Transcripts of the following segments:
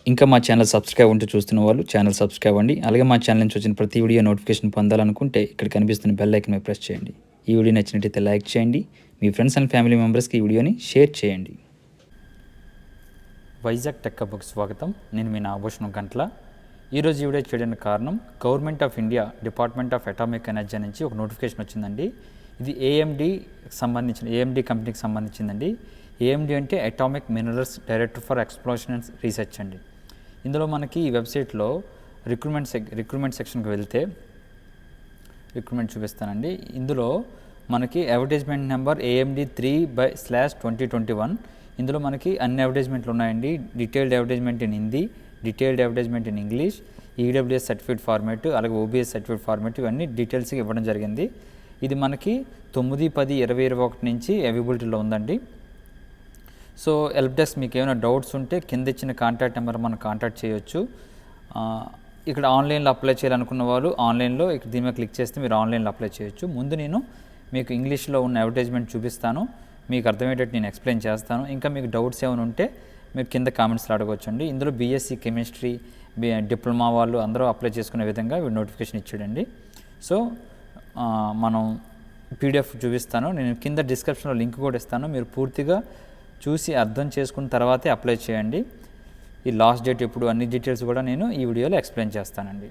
ఇంకా మా channel subscribe ఉంటే చూస్తున్న వాళ్ళు ఛానల్ సబ్స్క్రైబ్ అవ్వండి. అలాగే మా ఛానల్ నుంచి వచ్చిన ప్రతి వీడియో నోటిఫికేషన్ పొందాలనుకుంటే ఇక్కడ కనిపిస్తున్న బెల్ ఐకాన్ మీద ప్రెస్ చేయండి. ఈ వీడియో నచ్చినట్లయితే లైక్ చేయండి. మీ ఫ్రెండ్స్ అండ్ ఫ్యామిలీ మెంబర్స్కి ఈ వీడియోని షేర్ చేయండి. వైజాగ్ టెక్ హబ్‌కి స్వాగతం. నేను మీ నాగభూషణం గంట్ల. ఈరోజు ఈ వీడియో చేయడానికి కారణం government of India department of atomic energy నుంచి ఒక నోటిఫికేషన్ వచ్చిందండి. ఇది ఏఎండి కంపెనీకి సంబంధించిందండి. ఏఎండి అంటే atomic minerals director for exploration and research అండి. ఇందులో మనకి ఈ వెబ్సైట్లో రిక్రూట్మెంట్ సెక్షన్కి వెళ్తే రిక్రూట్మెంట్ చూపిస్తానండి. ఇందులో మనకి అడ్వర్టైజ్మెంట్ నెంబర్ AMD 3/2021. ఇందులో మనకి అన్ని అడ్వర్టైజ్మెంట్లు ఉన్నాయండి. Detailed advertisement in Hindi, detailed advertisement in English, EWS certificate format, అలాగే OBS సర్టిఫికేట్ ఫార్మాట్, ఇవన్నీ డీటెయిల్స్గా ఇవ్వడం జరిగింది. ఇది మనకి 9/10/2021 నుంచి అవైలబిలిటీలో ఉందండి. సో హెల్ప్ డెస్క్ మీకు ఏమైనా డౌట్స్ ఉంటే కింద ఇచ్చిన కాంటాక్ట్ నెంబర్ మనం కాంటాక్ట్ చేయొచ్చు. ఇక్కడ ఆన్లైన్లో అప్లై చేయాలనుకున్న వాళ్ళు ఆన్లైన్లో దీని మీద క్లిక్ చేస్తే మీరు ఆన్లైన్లో అప్లై చేయొచ్చు. ముందు నేను మీకు ఇంగ్లీష్లో ఉన్న అడ్వర్టైజ్మెంట్ చూపిస్తాను, మీకు అర్థమయ్యేటట్టు నేను ఎక్స్ప్లెయిన్ చేస్తాను. ఇంకా మీకు డౌట్స్ ఏమైనా ఉంటే మీరు కింద కామెంట్స్లో అడగవచ్చండి. ఇందులో BSc కెమిస్ట్రీ, డిప్లొమా వాళ్ళు అందరూ అప్లై చేసుకునే విధంగా నోటిఫికేషన్ ఇచ్చాడండి. సో మనం PDF చూపిస్తాను, నేను కింద డిస్క్రిప్షన్లో లింక్ కూడా ఇస్తాను. మీరు పూర్తిగా చూసి అర్థం చేసుకున్న తర్వాతే అప్లై చేయండి. ఈ లాస్ట్ డేట్ ఎప్పుడు అన్ని డీటెయిల్స్ కూడా నేను ఈ వీడియోలో ఎక్స్ప్లెయిన్ చేస్తానండి.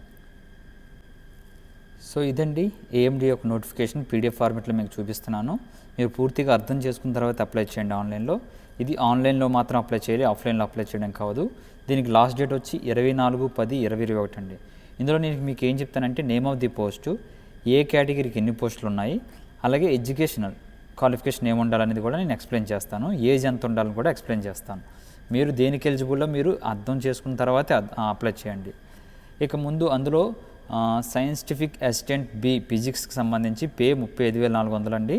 సో ఇదండి AMD యొక్క నోటిఫికేషన్ PDF ఫార్మాట్లో మీకు చూపిస్తున్నాను. మీరు పూర్తిగా అర్థం చేసుకున్న తర్వాత అప్లై చేయండి ఆన్లైన్లో. ఇది ఆన్లైన్లో మాత్రం అప్లై చేయాలి, ఆఫ్లైన్లో అప్లై చేయడం కాదు. దీనికి లాస్ట్ డేట్ వచ్చి 24/10/2021 అండి. ఇందులో నేను మీకు ఏం చెప్తానంటే నేమ్ ఆఫ్ ది పోస్టు, ఏ కేటగిరీకి ఎన్ని పోస్టులు ఉన్నాయి, అలాగే ఎడ్యుకేషనల్ క్వాలిఫికేషన్ ఏమి ఉండాలనేది కూడా నేను ఎక్స్ప్లెయిన్ చేస్తాను. ఏజ్ ఎంత ఉండాలని కూడా ఎక్స్ప్లెయిన్ చేస్తాను. మీరు దేనికి ఎలిజిబుల్లో మీరు అర్థం చేసుకున్న తర్వాతే అప్లై చేయండి. ఇక ముందు అందులో సైంటిఫిక్ అసిస్టెంట్ B ఫిజిక్స్కి సంబంధించి పే 35,400 అండి.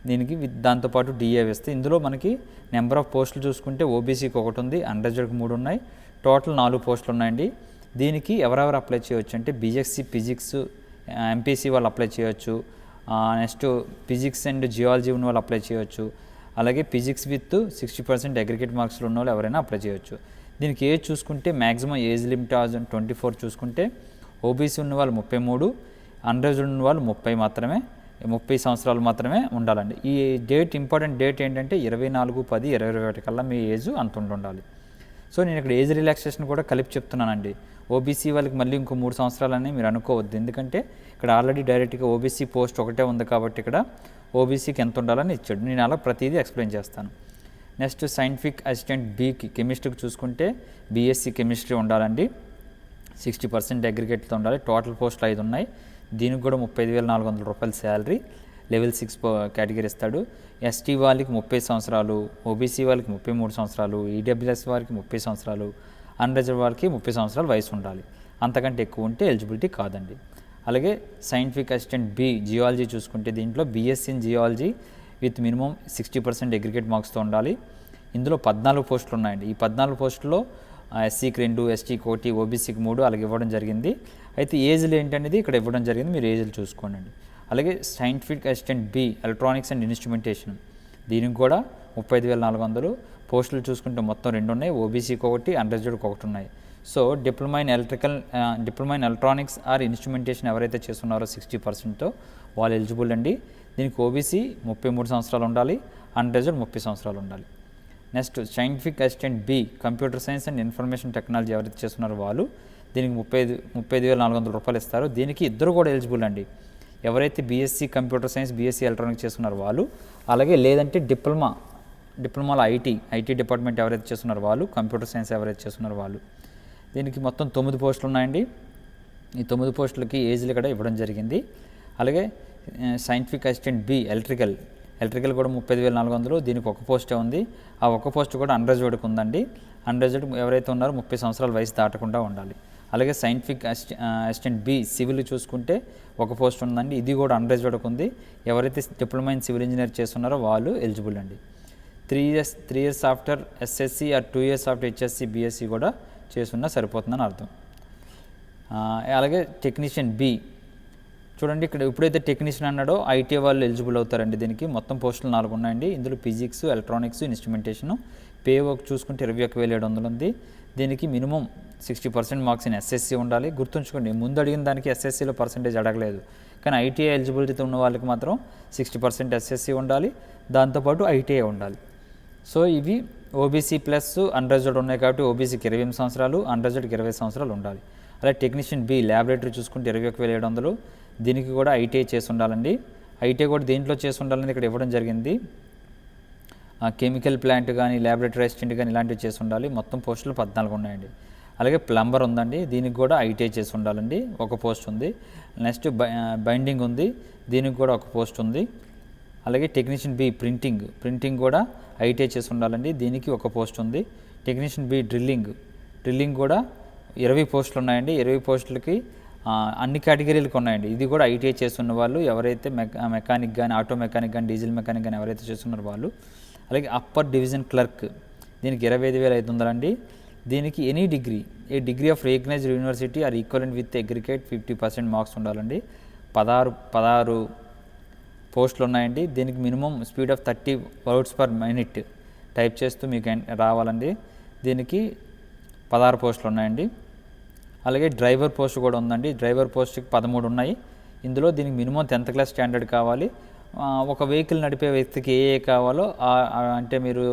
దీనికి దాంతోపాటు DA వేస్తే ఇందులో మనకి నెంబర్ ఆఫ్ పోస్టులు చూసుకుంటే OBCకి 1 ఉంది, అన్రిజర్వ్డ్కి 3 ఉన్నాయి, టోటల్ 4 పోస్టులు ఉన్నాయండి. దీనికి ఎవరెవరు అప్లై చేయవచ్చు అంటే BSc ఫిజిక్స్ MPC వాళ్ళు అప్లై చేయవచ్చు, నెక్స్ట్ ఫిజిక్స్ అండ్ జియాలజీ ఉన్న వాళ్ళు అప్లై చేయవచ్చు, అలాగే ఫిజిక్స్ విత్ 60% అగ్రిగేట్ మార్క్స్లో ఉన్న వాళ్ళు ఎవరైనా అప్లై చేయవచ్చు. దీనికి ఏజ్ చూసుకుంటే మ్యాక్సిమం ఏజ్ లిమిట్ 24 చూసుకుంటే OBC ఉన్న వాళ్ళు 33, అన్రిజర్వ్డ్ ఉన్న వాళ్ళు 30 సంవత్సరాలు మాత్రమే ఉండాలండి. ఈ డేట్ ఇంపార్టెంట్ డేట్ ఏంటంటే 24/10/2021 కల్లా మీ ఏజ్ అంత ఉండాలి. సో నేను ఇక్కడ ఏజ్ రిలాక్సేషన్ కూడా కలిపి చెప్తున్నానండి. OBC వాళ్ళకి మళ్ళీ ఇంకో 3 సంవత్సరాలని మీరు అనుకోవద్దు, ఎందుకంటే ఇక్కడ ఆల్రెడీ డైరెక్ట్గా OBC పోస్ట్ ఒకటే ఉంది కాబట్టి ఇక్కడ OBCకి ఎంత ఉండాలని ఇచ్చాడు. నేను అలా ప్రతిదీ ఎక్స్ప్లెయిన్ చేస్తాను. నెక్స్ట్ సైంటిఫిక్ అసిస్టెంట్ Bకి కెమిస్ట్రీకి చూసుకుంటే BSc కెమిస్ట్రీ ఉండాలండి, 60% అగ్రిగేట్తో ఉండాలి. టోటల్ పోస్టులు 5 ఉన్నాయి. దీనికి కూడా 35,400 శాలరీ, లెవెల్ 6 కేటగిరీ ఇస్తాడు. ST వాళ్ళకి 30 సంవత్సరాలు, OBC వాళ్ళకి 33 సంవత్సరాలు, EWS వారికి 30 సంవత్సరాలు, అన్రిజర్వ్డ్ వాళ్ళకి 30 సంవత్సరాలు వయసు ఉండాలి. అంతకంటే ఎక్కువ ఉంటే ఎలిజిబిలిటీ కాదండి. అలాగే సైంటిఫిక్ అసిస్టెంట్ B జియాలజీ చూసుకుంటే దీంట్లో BSc in geology with minimum 60% aggregate మార్క్స్తో ఉండాలి. ఇందులో 14 పోస్టులు ఉన్నాయండి. ఈ 14 పోస్టుల్లో SCకి 2, STకి 1, OBCకి 3 అలాగే ఇవ్వడం జరిగింది. అయితే ఏజ్లు ఏంటనేది ఇక్కడ ఇవ్వడం జరిగింది, మీరు ఏజ్లు చూసుకోండి. అలాగే scientific assistant B electronics and instrumentation, దీనికి కూడా 35,400 పోస్టులు చూసుకుంటే మొత్తం 2 ఉన్నాయి, OBCకి 1, అన్రిజర్వ్డ్కి 1 ఉన్నాయి. So diploma in electronics or instrumentation ఎవరైతే చేస్తున్నారో 60%తో వాళ్ళు ఎలిజిబుల్ అండి. దీనికి OBC 33 సంవత్సరాలు ఉండాలి, అన్రిజర్వ్డ్ 30 సంవత్సరాలు ఉండాలి. Next scientific assistant B computer science and information technology ఎవరైతే చేస్తున్నారో వాళ్ళు దీనికి 35,400 ఇస్తారు. దీనికి ఇద్దరు కూడా ఎలిజిబుల్ అండి. ఎవరైతే BSc computer science, BSc electronics చేస్తున్నారో వాళ్ళు, అలాగే లేదంటే డిప్లొమాలో ఐటీ డిపార్ట్మెంట్ ఎవరైతే చేస్తున్నారో వాళ్ళు, కంప్యూటర్ సైన్స్ ఎవరైతే చేస్తున్నారో వాళ్ళు. దీనికి మొత్తం 9 పోస్టులు ఉన్నాయండి. ఈ 9 పోస్టులకి ఏజ్లు ఇక్కడ ఇవ్వడం జరిగింది. అలాగే సైంటిఫిక్ అసిస్టెంట్ B ఎలక్ట్రికల్ కూడా 35,400, దీనికి 1 పోస్టే ఉంది. ఆ 1 పోస్ట్ కూడా అన్రిజర్వ్డ్కి ఉందండి. అన్రిజర్వ్డ్ ఎవరైతే ఉన్నారో 30 సంవత్సరాల వయసు దాటకుండా ఉండాలి. అలాగే సైంటిఫిక్ అసిస్టెంట్ B సివిల్ చూసుకుంటే 1 పోస్ట్ ఉందండి, ఇది కూడా అన్రిజర్వ్డ్కి ఉంది. ఎవరైతే డిప్లొమా ఇన్ సివిల్ ఇంజనీర్ చేస్తున్నారో వాళ్ళు ఎలిజిబుల్ అండి. 3 years after SSC or 2 years after HSC BSc కూడా చేసున్నా సరిపోతుందని అర్థం. అలాగే టెక్నీషియన్ B చూడండి, ఇక్కడ ఎప్పుడైతే టెక్నీషియన్ అన్నాడో ఐటీ వాళ్ళు ఎలిజిబుల్ అవుతారండి. దీనికి మొత్తం పోస్టులు 4 ఉన్నాయండి. ఇందులో physics, electronics, instrumentation, pay work చూసుకుంటే 21,700 ఉంది. దీనికి మినిమం 60% మార్క్స్ ఇన్ ఎస్ఎస్సి ఉండాలి. గుర్తుంచుకోండి, ముందు అడిగిన దానికి ఎస్ఎస్సిలో పర్సంటేజ్ అడగలేదు, కానీ ఐటీఐ ఎలిజిబిలిటీతో ఉన్న వాళ్ళకి మాత్రం 60% ఎస్ఎస్సి ఉండాలి, దాంతోపాటు ఐటీఐ ఉండాలి. సో ఇవి ఓబీసీ ప్లస్ అన్రిజర్వ్డ్ ఉన్నాయి కాబట్టి ఓబీసీకి 28 సంవత్సరాలు, అన్రిజర్వ్డ్కి 20 సంవత్సరాలు ఉండాలి. అలాగే టెక్నీషియన్ బి ల్యాబొరేటరీ చూసుకుంటే 21,700, దీనికి కూడా ఐటీఐ చేసి ఉండాలండి. ఐటీఐ కూడా దేంట్లో చేసి ఉండాలని ఇక్కడ ఇవ్వడం జరిగింది. కెమికల్ ప్లాంట్ కానీ ల్యాబొరేటరీ అసిస్టెంట్ కానీ ఇలాంటివి చేసి ఉండాలి. మొత్తం పోస్టులు 14 ఉన్నాయండి. అలాగే ప్లంబర్ ఉందండి, దీనికి కూడా ఐటీఐ చేసి ఉండాలండి, ఒక పోస్ట్ ఉంది. నెక్స్ట్ బైండింగ్ ఉంది, దీనికి కూడా ఒక పోస్ట్ ఉంది. అలాగే టెక్నీషియన్ బి ప్రింటింగ్ కూడా ఐటీఐ చేసి ఉండాలండి, దీనికి ఒక పోస్ట్ ఉంది. టెక్నీషియన్ బి డ్రిల్లింగ్ కూడా 20 పోస్టులు ఉన్నాయండి. 20 పోస్టులకి అన్ని కేటగిరీలకు ఉన్నాయండి. ఇది కూడా ఐటీఐ చేస్తున్న వాళ్ళు ఎవరైతే మెకానిక్ కానీ, ఆటో మెకానిక్ కానీ, డీజిల్ మెకానిక్ కానీ ఎవరైతే చేస్తున్నారో వాళ్ళు. అలాగే అప్పర్ డివిజన్ క్లర్క్, దీనికి 25,500 అండి. దీనికి any degree of recognized university or equivalent with aggregate 50% marks ఉండాలండి. 16 పోస్టులు ఉన్నాయండి. దీనికి minimum speed of 30 words per minute type చేస్తూ మీకు రావాలండి. దీనికి 16 పోస్టులు ఉన్నాయండి. అలాగే డ్రైవర్ పోస్ట్ కూడా ఉందండి. డ్రైవర్ పోస్ట్కి 13 ఉన్నాయి. ఇందులో దీనికి మినిమం 10th క్లాస్ స్టాండర్డ్ కావాలి. ఒక వెహికల్ నడిపే వ్యక్తికి ఏ కావాలో అంటే మీరు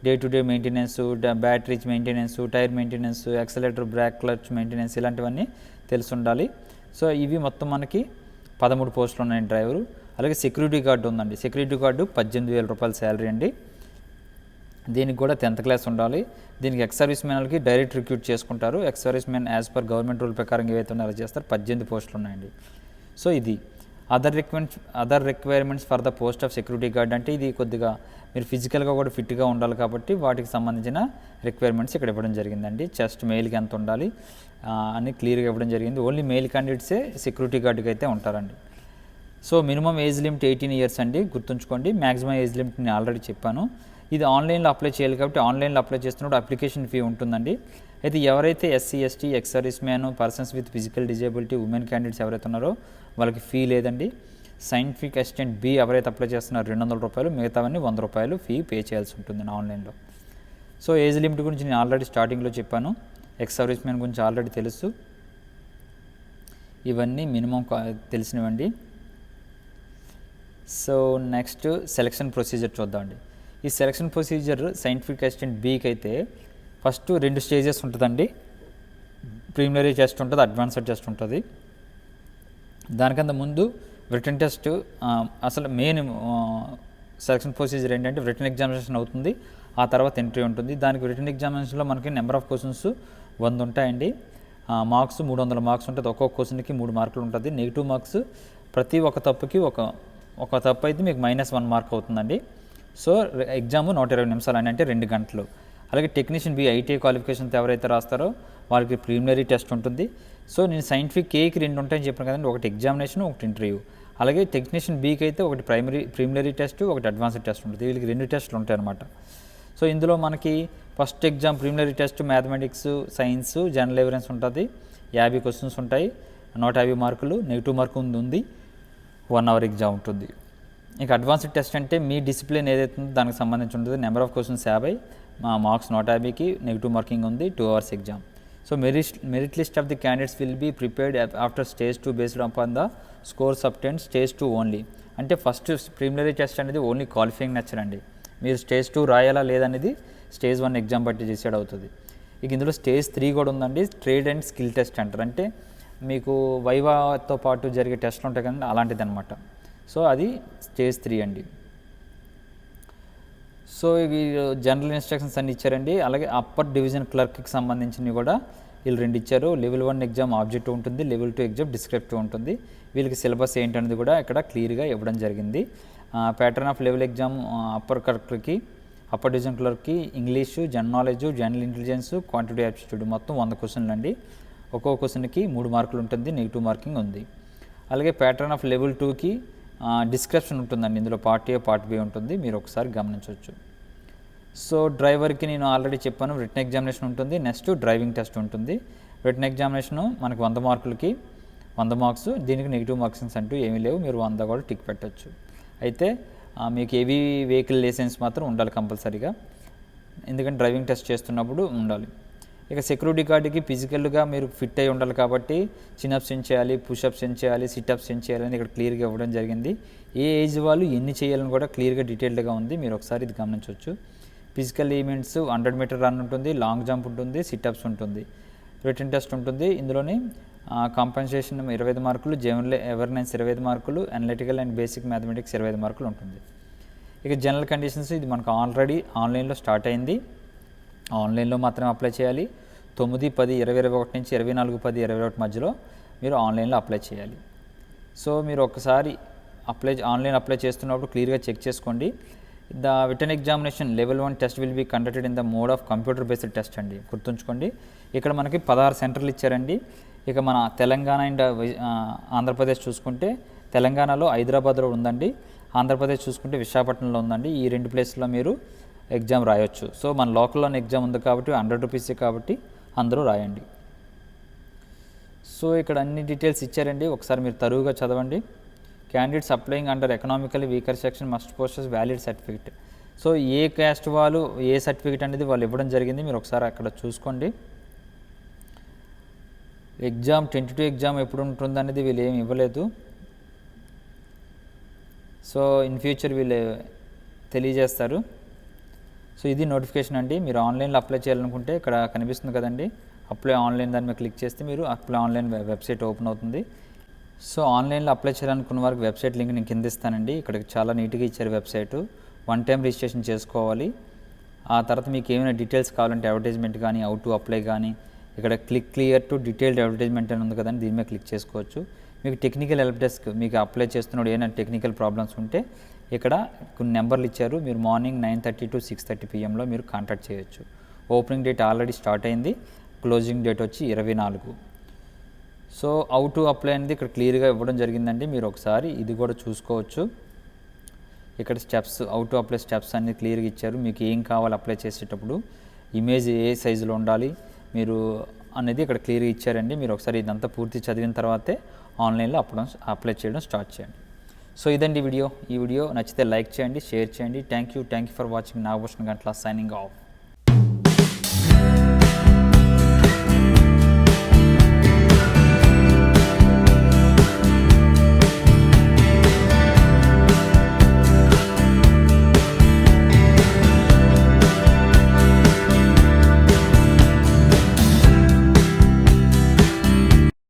day to day maintenance, batteries maintenance, tyre maintenance, accelerator, brake, clutch maintenance ఇలాంటివన్నీ తెలిసి ఉండాలి. సో ఇవి మొత్తం మనకి 13 పోస్టులు ఉన్నాయి డ్రైవరు. అలాగే సెక్యూరిటీ గార్డు ఉందండి. సెక్యూరిటీ గార్డు 18,000 రూపాయల శాలరీ అండి. దీనికి కూడా 10th క్లాస్ ఉండాలి. దీనికి ఎక్స్ సర్వీస్ మెన్లకి డైరెక్ట్ రిక్రూట్ చేసుకుంటారు. Ex service men as per government rule ప్రకారం ఏవైతే ఉన్నారో చేస్తారు. 18 పోస్టులు ఉన్నాయండి. సో ఇది other requirements for the post of security guard అంటే ఇది కొద్దిగా మీరు ఫిజికల్గా కూడా ఫిట్గా ఉండాలి కాబట్టి వాటికి సంబంధించిన రిక్వైర్మెంట్స్ ఇక్కడ ఇవ్వడం జరిగిందండి. చెస్ట్ మెయిల్కి ఎంత ఉండాలి అని క్లియర్గా ఇవ్వడం జరిగింది. ఓన్లీ మెయిల్ క్యాండిడేట్సే సెక్యూరిటీ గార్డ్కి అయితే ఉంటారండి. So minimum age limit 18 years అండి, గుర్తుంచుకోండి. మ్యాక్సిమం ఏజ్ లిమిట్ నేను ఆల్రెడీ చెప్పాను. ఇది ఆన్లైన్లో అప్లై చేయాలి కాబట్టి ఆన్లైన్లో అప్లై చేస్తున్నప్పుడు అప్లికేషన్ ఫీ ఉంటుందండి. అయితే ఎవరైతే SC, ST, X service man, persons with physical disability, women candidates ఎవరైతే ఉన్నారో వాళ్ళకి ఫీ లేదండి. సైంటిఫిక్ అసిస్టెంట్ బి ఎవరైతే అప్లై చేస్తున్నారో 200 రూపాయలు, మిగతావన్నీ 100 రూపాయలు ఫీ పే చేయాల్సి ఉంటుంది ఆన్లైన్లో. సో ఏజ్ లిమిట్ గురించి నేను ఆల్రెడీ స్టార్టింగ్లో చెప్పాను. ఎక్స్ సర్వీస్ మ్యాన్ గురించి ఆల్రెడీ తెలుసు. ఇవన్నీ మినిమం తెలిసినవండి. సో నెక్స్ట్ సెలక్షన్ ప్రొసీజర్ చూద్దామండి. ఈ సెలక్షన్ ప్రొసీజర్ సైంటిఫిక్ అసిస్టెంట్ బీకి అయితే ఫస్ట్ 2 స్టేజెస్ ఉంటుందండి. ప్రిలిమినరీ టెస్ట్ ఉంటుంది, అడ్వాన్స్డ్ టెస్ట్ ఉంటుంది. దానికన్నా ముందు రిటన్ టెస్ట్. అసలు మెయిన్ సెలక్షన్ ప్రొసీజర్ ఏంటంటే రిటన్ ఎగ్జామినేషన్ అవుతుంది, ఆ తర్వాత ఎంట్రీ ఉంటుంది. దానికి రిటన్ ఎగ్జామినేషన్లో మనకి నెంబర్ ఆఫ్ క్వశ్చన్స్ 100 ఉంటాయండి. మార్క్స్ 300 మార్క్స్ ఉంటుంది. ఒక్కొక్క క్వశ్చన్కి 3 మార్కులు ఉంటుంది. నెగిటివ్ మార్క్స్ ప్రతి ఒక్క తప్పుకి ఒక తప్పు అయితే మీకు -1 మార్క్ అవుతుందండి. సో ఎగ్జామ్ 120 నిమిషాలు అంటే 2 గంటలు. అలాగే టెక్నీషియన్ బి ఐటీఐ క్వాలిఫికేషన్తో ఎవరైతే రాస్తారో వాళ్ళకి ప్రిలిమినరీ టెస్ట్ ఉంటుంది. సో నేను సైంటిఫిక్ ఏకి 2 ఉంటాయని చెప్పాను కదండి, ఒకటి ఎగ్జామినేషన్, ఒకటి ఇంటర్వ్యూ. అలాగే టెక్నీషియన్ బీకి అయితే ఒకటి ప్రిలిమినరీ టెస్ట్, ఒకటి అడ్వాన్స్డ్ టెస్ట్ ఉంటుంది. వీళ్ళకి 2 టెస్టులు ఉంటాయి అన్నమాట. సో ఇందులో మనకి first exam preliminary test mathematics, science, general awareness ఉంటుంది. 50 క్వశ్చన్స్ ఉంటాయి, 150 మార్కులు. నెగిటివ్ మార్క్ ఉంది. 1 hour ఎగ్జామ్ ఉంటుంది. ఇక అడ్వాన్స్డ్ టెస్ట్ అంటే మీ డిసిప్లిన్ ఏదైతే ఉందో దానికి సంబంధించి ఉంటుంది. నెంబర్ ఆఫ్ క్వశ్చన్స్ 50, మార్క్స్ 150కి, నెగిటివ్ మార్కింగ్ ఉంది. 2 hours exam. So merit list of the candidates will be prepared after stage 2 based upon the scores obtained stage 2 only. అంటే ఫస్ట్ ప్రిలిమినరీ టెస్ట్ అనేది ఓన్లీ క్వాలిఫైయింగ్ నేచర్ అండి. మీరు stage 2 రాయాలా లేదనేది stage 1 exam బట్టి decide అవుతుంది. ఇక ఇందులో స్టేజ్ 3 కూడా ఉందండి. ట్రేడ్ అండ్ స్కిల్ టెస్ట్ అంటారు. అంటే మీకు వైవాతో పాటు జరిగే టెస్ట్లు ఉంటాయి కదండి, అలాంటిది అనమాట. సో అది స్టేజ్ 3 అండి. సో ఇవి జనరల్ ఇన్స్ట్రక్షన్స్ అన్ని ఇచ్చారండి. అలాగే అప్పర్ డివిజన్ క్లర్క్కి సంబంధించినవి కూడా వీళ్ళు 2 ఇచ్చారు. లెవెల్ 1 ఎగ్జామ్ ఆబ్జెక్టివ్ ఉంటుంది, లెవెల్ 2 ఎగ్జామ్ డిస్క్రిప్టివ్ ఉంటుంది. వీళ్ళకి సిలబస్ ఏంటనేది కూడా ఇక్కడ క్లియర్గా ఇవ్వడం జరిగింది. Pattern of level exam upper క్లర్క్కి, అప్పర్ డివిజన్ క్లర్క్కి English, general knowledge, general intelligence, quantity aptitude మొత్తం 100 క్వశ్చన్లు అండి. ఒక్కో క్వశ్చన్కి 3 మార్కులు ఉంటుంది, నెగిటివ్ మార్కింగ్ ఉంది. అలాగే ప్యాటర్న్ ఆఫ్ లెవెల్ 2కి డిస్క్రిప్షన్ ఉంటుందండి. ఇందులో పార్ట్ ఏ, పార్ట్ బి ఉంటుంది, మీరు ఒకసారి గమనించవచ్చు. సో డ్రైవర్కి నేను ఆల్రెడీ చెప్పాను, రిటన్ ఎగ్జామినేషన్ ఉంటుంది. నెక్స్ట్ డ్రైవింగ్ టెస్ట్ ఉంటుంది. రిటన్ ఎగ్జామినేషను మనకు 100 మార్కులకి 100 మార్క్స్. దీనికి నెగిటివ్ మార్క్స్ అంటూ ఏమీ లేవు, మీరు 100 కూడా టిక్ పెట్టచ్చు. అయితే మీకు ఏవీ వెహికల్ లైసెన్స్ మాత్రం ఉండాలి కంపల్సరీగా. ఎందుకంటే డ్రైవింగ్ టెస్ట్ చేస్తున్నప్పుడు ఉండాలి. ఇక సెక్యూరిటీ గార్డ్కి ఫిజికల్గా మీరు ఫిట్ అయి ఉండాలి కాబట్టి చిన్అప్స్ ఎన్ని చేయాలి, పుషప్స్ ఎన్ని చేయాలి, సిట్అప్స్ ఎన్ని చేయాలని ఇక్కడ క్లియర్గా ఇవ్వడం జరిగింది. ఏ ఏజ్ వాళ్ళు ఎన్ని చేయాలని కూడా క్లియర్గా డీటెయిల్డ్గా ఉంది, మీరు ఒకసారి ఇది గమనించవచ్చు. ఫిజికల్ ఈవెంట్స్ 100 మీటర్ రన్ ఉంటుంది, లాంగ్ జంప్ ఉంటుంది, సిట్అప్స్ ఉంటుంది, రిటన్ టెస్ట్ ఉంటుంది. ఇందులోని కాంపెన్సేషన్ 25 మార్కులు, జనరల్ అవేర్నెస్ 25 మార్కులు, అనలిటికల్ అండ్ బేసిక్ మ్యాథమెటిక్స్ 25 మార్కులు ఉంటుంది. ఇక జనరల్ కండిషన్స్ ఇది మనకు ఆల్రెడీ ఆన్లైన్లో స్టార్ట్ అయింది, ఆన్లైన్లో మాత్రమే అప్లై చేయాలి. 9/10/2021 నుంచి 24/10/2021 మధ్యలో మీరు ఆన్లైన్లో అప్లై చేయాలి. సో మీరు ఒకసారి ఆన్లైన్ అప్లై చేస్తున్నప్పుడు క్లియర్గా చెక్ చేసుకోండి. The written examination level 1 test will be conducted in the mode of computer based test అండి, గుర్తుంచుకోండి. ఇక్కడ మనకి 16 సెంటర్లు ఇచ్చారండి. ఇక మన తెలంగాణ అండ్ ఆంధ్రప్రదేశ్ చూసుకుంటే తెలంగాణలో హైదరాబాద్లో ఉందండి, ఆంధ్రప్రదేశ్ చూసుకుంటే విశాఖపట్నంలో ఉందండి. ఈ 2 ప్లేస్లో మీరు ఎగ్జామ్ రాయొచ్చు. సో మన లోకల్లోనే ఎగ్జామ్ ఉంది కాబట్టి 100 రూపీసే కాబట్టి అందరూ రాయండి. సో ఇక్కడ అన్ని డీటెయిల్స్ ఇచ్చారండి, ఒకసారి మీరు తరువుగా చదవండి. Candidates applying under economically weaker section must possess valid certificate. So ఏ క్యాస్ట్ వాళ్ళు ఏ సర్టిఫికేట్ అనేది వాళ్ళు ఇవ్వడం జరిగింది, మీరు ఒకసారి అక్కడ చూసుకోండి. ఎగ్జామ్ టెంటేటివ్ ఎగ్జామ్ ఎప్పుడు ఉంటుంది అనేది వీళ్ళు ఏమి ఇవ్వలేదు. సో ఇన్ ఫ్యూచర్ వీళ్ళు తెలియజేస్తారు. సో ఇది నోటిఫికేషన్ అండి. మీరు ఆన్లైన్లో అప్లై చేయాలనుకుంటే ఇక్కడ కనిపిస్తుంది కదండి, అప్లై ఆన్లైన్ దాని మీద క్లిక్ చేస్తే మీరు అప్లై ఆన్లైన్ వెబ్సైట్ ఓపెన్ అవుతుంది. సో ఆన్లైన్లో అప్లై చేయాలనుకున్న వారికి వెబ్సైట్ లింక్ నేను కింద ఇస్తానండి. ఇక్కడ చాలా నీట్గా ఇచ్చారు వెబ్సైట్. 1 టైం రిజిస్ట్రేషన్ చేసుకోవాలి. ఆ తర్వాత మీకు ఏమైనా డీటెయిల్స్ కావాలంటే అడ్వర్టైజ్మెంట్ కానీ, హౌ టు అప్లై కానీ, ఇక్కడ click clear to detailed advertisement అని ఉంది కదండి, దీని మీద క్లిక్ చేసుకోవచ్చు. మీకు టెక్నికల్ హెల్ప్ డెస్క్, మీకు అప్లై చేస్తున్నప్పుడు ఏమైనా టెక్నికల్ ప్రాబ్లమ్స్ ఉంటే ఇక్కడ కొన్ని నెంబర్లు ఇచ్చారు, మీరు మార్నింగ్ 9:30 to 6:30 PM మీరు కాంటాక్ట్ చేయొచ్చు. ఓపెనింగ్ డేట్ ఆల్రెడీ స్టార్ట్ అయింది, క్లోజింగ్ డేట్ వచ్చి 24. సో హౌ టు అప్లై అనేది ఇక్కడ క్లియర్గా ఇవ్వడం జరిగిందండి, మీరు ఒకసారి ఇది కూడా చూసుకోవచ్చు. ఇక్కడ steps, how to apply steps అన్ని క్లియర్గా ఇచ్చారు. మీకు ఏం కావాలి అప్లై చేసేటప్పుడు, ఇమేజ్ ఏ సైజులో ఉండాలి మీరు అనేది ఇక్కడ క్లియర్గా ఇచ్చారండి. మీరు ఒకసారి ఇదంతా పూర్తి చదివిన తర్వాతే ఆన్లైన్లో అప్లై చేయడం స్టార్ట్ చేయండి. సో ఇదండి వీడియో. ఈ వీడియో నచ్చితే లైక్ చేయండి, షేర్ చేయండి. Thank you for watching. Nagabhushan Gantla signing off.